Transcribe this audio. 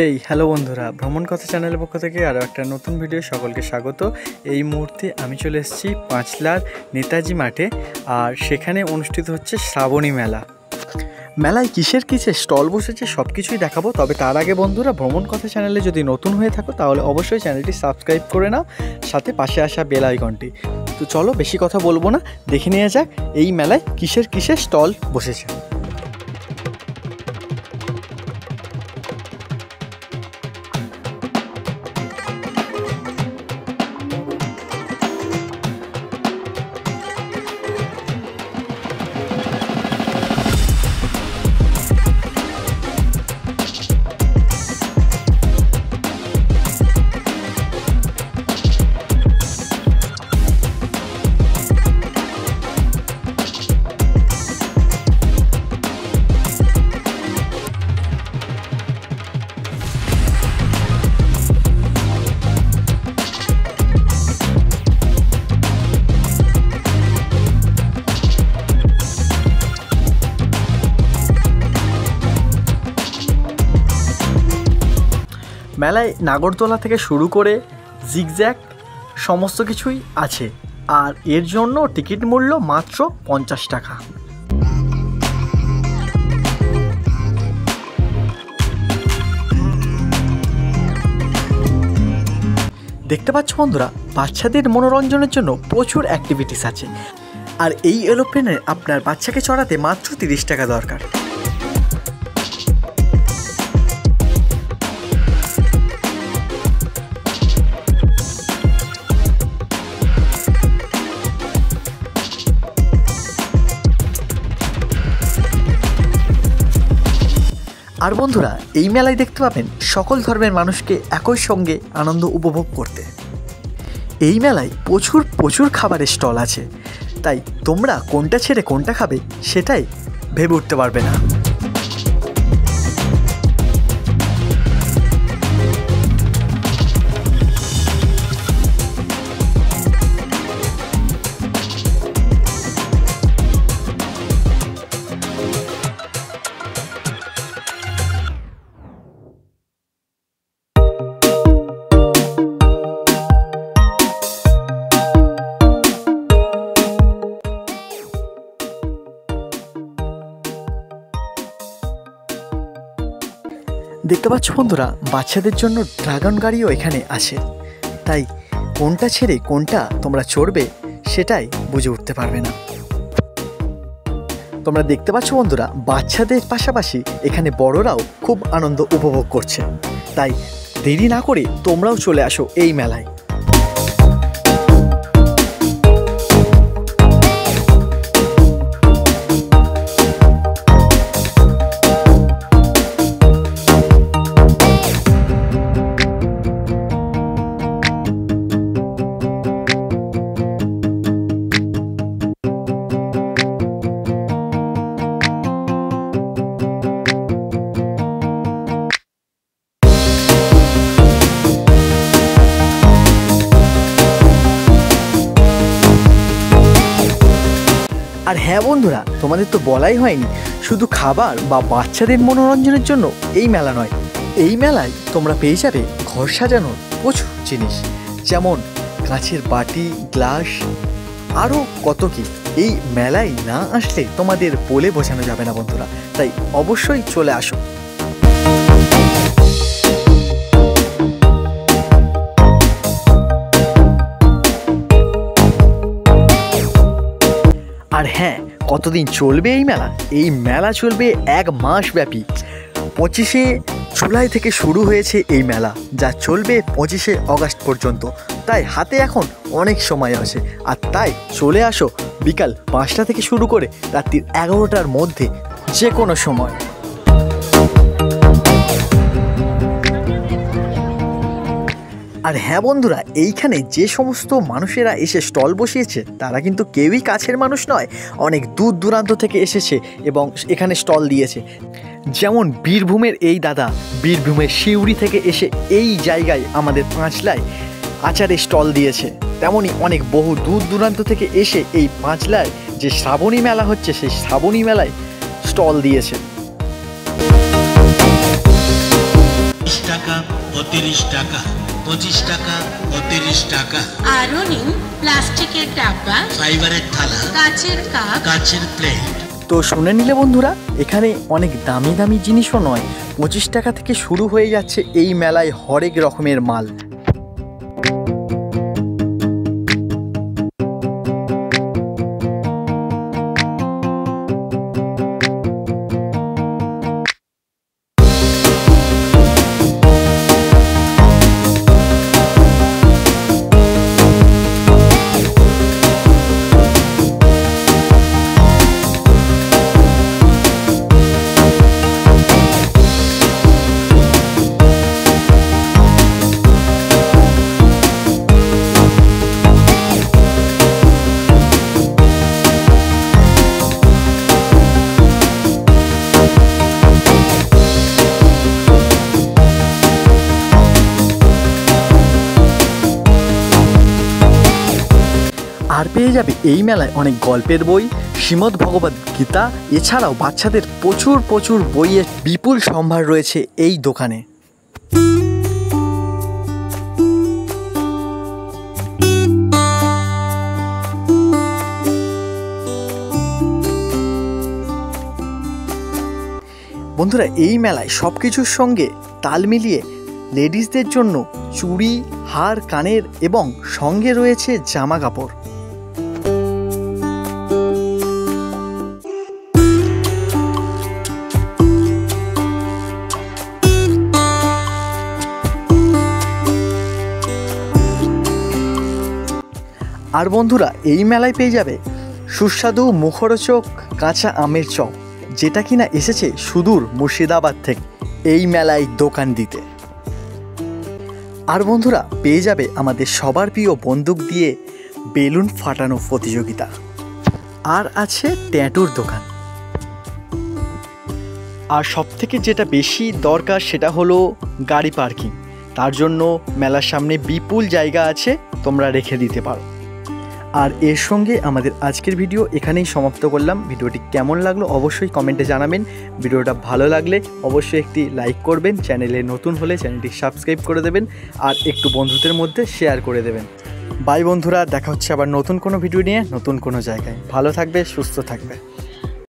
Hey hello বন্ধুরা, ভ্রমণ কথা চ্যানেলের পক্ষ থেকে আরও একটা নতুন ভিডিও সকলকে স্বাগত। এই মুহূর্তে আমি চলে এসেছি পাঁচলার নেতাজি মাঠে, আর সেখানে অনুষ্ঠিত হচ্ছে শ্রাবণী মেলা। মেলায় কিসের স্টল বসেছে সব কিছুই দেখাবো। তবে তার আগে বন্ধুরা, ভ্রমণ কথা চ্যানেলে যদি নতুন হয়ে থাকো তাহলে অবশ্যই চ্যানেলটি সাবস্ক্রাইব করে নাও, সাথে পাশে আসা বেল আইকনটি। তো চলো বেশি কথা বলবো না, দেখে নেওয়া যাক এই মেলায় কিসের স্টল বসেছে। মেলায় নাগরদোলা থেকে শুরু করে জিগজ্যাগ সমস্ত কিছুই আছে, আর এর জন্য টিকিট মূল্য মাত্র 50 টাকা। দেখতে পাচ্ছ বন্ধুরা, বাচ্চাদের মনোরঞ্জনের জন্য প্রচুর অ্যাক্টিভিটিস আছে, আর এই এরোপ্লেনে আপনার বাচ্চাকে চড়াতে মাত্র 30 টাকা দরকার। আর বন্ধুরা, এই মেলায় দেখতে পাবেন সকল ধর্মের মানুষকে একই সঙ্গে আনন্দ উপভোগ করতে। এই মেলায় প্রচুর খাবারের স্টল আছে, তাই তোমরা কোনটা ছেড়ে কোনটা খাবে সেটাই ভেবে উঠতে পারবে না। দেখতে পাচ্ছ বন্ধুরা, বাচ্চাদের জন্য ড্রাগন গাড়িও এখানে আছে, তাই কোনটা ছেড়ে কোনটা তোমরা চড়বে সেটাই বুঝে উঠতে পারবে না। তোমরা দেখতে পাচ্ছ বন্ধুরা, বাচ্চাদের পাশাপাশি এখানে বড়রাও খুব আনন্দ উপভোগ করছে, তাই দেরি না করে তোমরাও চলে আসো এই মেলায়। আর হ্যাঁ বন্ধুরা, তোমাদের তো বলাই হয়নি, শুধু খাবার বা বাচ্চাদের মনোরঞ্জনের জন্য এই মেলা নয়, এই মেলায় তোমরা পেয়ে যাবে ঘর সাজানোর প্রচুর জিনিস, যেমন কাঁচের বাটি, গ্লাস, আরও কত কি। এই মেলায় না আসলে তোমাদের বলে বোঝানো যাবে না বন্ধুরা, তাই অবশ্যই চলে আসো। আর হ্যাঁ, কতদিন চলবে এই মেলা? এই মেলা চলবে 1 মাস ব্যাপী। 25শে জুলাই থেকে শুরু হয়েছে এই মেলা, যা চলবে 25শে অগাস্ট পর্যন্ত। তাই হাতে এখন অনেক সময় আছে, আর তাই চলে আসো বিকাল 5টা থেকে শুরু করে রাত্রি 11টার মধ্যে যে কোনো সময়। আর হ্যাঁ বন্ধুরা, এইখানে যে সমস্ত মানুষেরা এসে স্টল বসিয়েছে তারা কিন্তু কেউই কাছের মানুষ নয়, অনেক দূর দূরান্ত থেকে এসেছে এবং এখানে স্টল দিয়েছে। যেমন বীরভূমের এই দাদা বীরভূমের সিউড়ি থেকে এসে এই জায়গায় আমাদের পাঁচলায় আচারের স্টল দিয়েছে, তেমনই অনেক বহু দূর দূরান্ত থেকে এসে এই পাঁচলায় যে শ্রাবণী মেলা হচ্ছে সেই শ্রাবণী মেলায় স্টল দিয়েছে। 30 টাকা, 25 টাকা ও 30 টাকা। আরো নিন প্লাস্টিকের ডাব্বা, ফাইবারের থালা, কাচের কাপ, কাচের প্লেট। তো শুনে নিলে বন্ধুরা, এখানে অনেক দামি দামি জিনিসও নয়, 25 টাকা থেকে শুরু হয়ে যাচ্ছে এই মেলায় হরেক রকমের মাল। আর পেয়ে যাবে এই মেলায় অনেক গল্পের বই, শ্রীমদ্ ভগবদ্ গীতা, এছাড়াও বাচ্চাদের প্রচুর প্রচুর বইয়ের বিপুল সম্ভার রয়েছে এই দোকানে। বন্ধুরা, এই মেলায় সব কিছুর সঙ্গে তাল মিলিয়ে লেডিসদের জন্য চুড়ি, হার, কানের এবং সঙ্গে রয়েছে জামা কাপড়। আর বন্ধুরা, এই মেলায় পেয়ে যাবে সুস্বাদু মুখরোচক কাঁচা আমের চপ, যেটা কিনা এসেছে সুদূর মুর্শিদাবাদ থেকে এই মেলায় দোকান দিতে। আর বন্ধুরা, পেয়ে যাবে আমাদের সবার প্রিয় বন্দুক দিয়ে বেলুন ফাটানো প্রতিযোগিতা। আর আছে ট্যাটুর দোকান। আর সবথেকে যেটা বেশি দরকার সেটা হলো গাড়ি পার্কিং। তার জন্য মেলার সামনে বিপুল জায়গা আছে, তোমরা রেখে দিতে পারো। আর এর সঙ্গে আমাদের আজকের ভিডিও এখানেই সমাপ্ত করলাম। ভিডিওটি কেমন লাগলো অবশ্যই কমেন্টে জানাবেন। ভিডিওটা ভালো লাগলে অবশ্যই একটি লাইক করবেন, চ্যানেলে নতুন হলে চ্যানেলটি সাবস্ক্রাইব করে দেবেন, আর একটু বন্ধুদের মধ্যে শেয়ার করে দেবেন। বাই বন্ধুরা, দেখা হচ্ছে আবার নতুন কোনো ভিডিও নিয়ে নতুন কোনো জায়গায়। ভালো থাকবে, সুস্থ থাকবে।